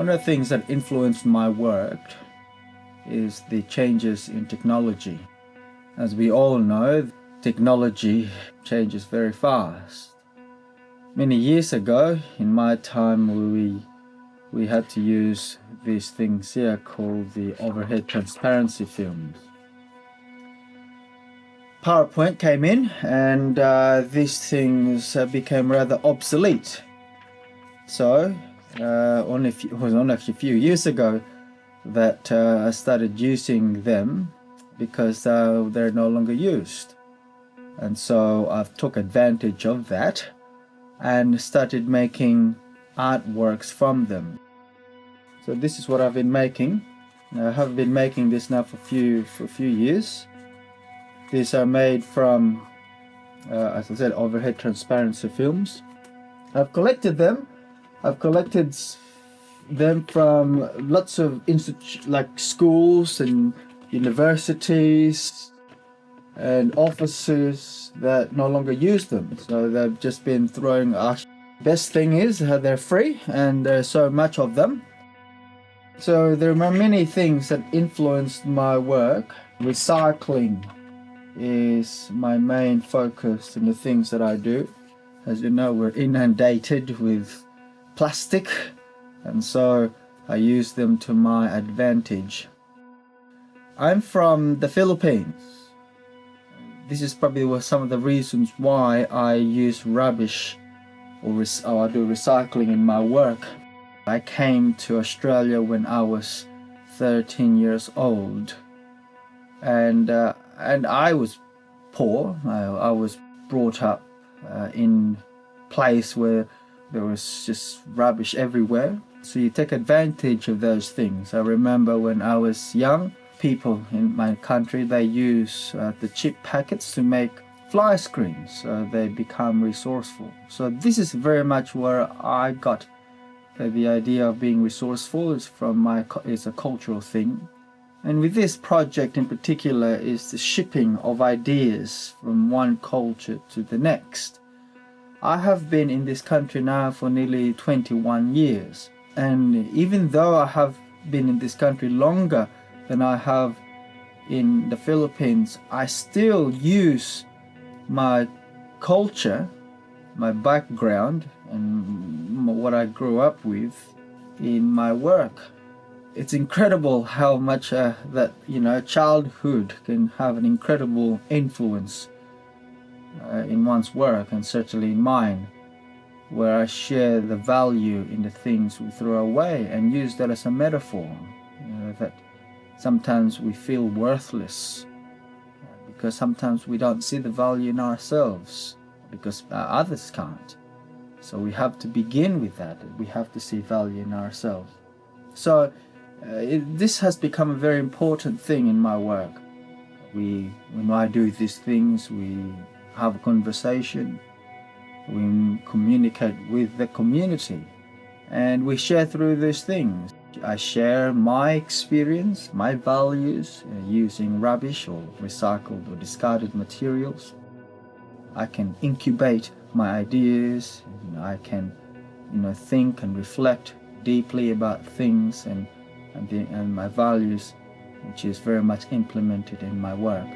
One of the things that influenced my work is the changes in technology. As we all know, technology changes very fast. Many years ago, in my time, we had to use these things here called the overhead transparency films. PowerPoint came in, and these things became rather obsolete. So, it was only a few years ago that I started using them because they're no longer used. And so I took advantage of that and started making artworks from them. So this is what I've been making. I have been making this now for a few years. These are made from, as I said, overhead transparency films. I've collected them. I've collected them from lots of like schools and universities and offices that no longer use them. So they've just been throwing out. Best thing is they're free and there's so much of them. So there are many things that influenced my work. Recycling is my main focus in the things that I do. As you know, we're inundated with plastic, and so I use them to my advantage. I'm from the Philippines. This is probably some of the reasons why I use rubbish or I do recycling in my work. I came to Australia when I was 13 years old, and I was poor. I was brought up in a place where there was just rubbish everywhere. So you take advantage of those things. I remember when I was young, people in my country, they use the chip packets to make fly screens. So they become resourceful. So this is very much where I got the idea of being resourceful. It's a cultural thing. And with this project in particular is the shipping of ideas from one culture to the next. I have been in this country now for nearly 21 years. And even though I have been in this country longer than I have in the Philippines, I still use my culture, my background, and what I grew up with in my work. It's incredible how much childhood can have an incredible influence in one's work, and certainly in mine, where I share the value in the things we throw away and use that as a metaphor. That sometimes we feel worthless because sometimes we don't see the value in ourselves because others can't. So we have to begin with that. We have to see value in ourselves. So this has become a very important thing in my work. When I do these things, we have a conversation, we communicate with the community, and we share through these things. I share my experience, my values using rubbish or recycled or discarded materials. I can incubate my ideas. I can, think and reflect deeply about things and my values, which is very much implemented in my work.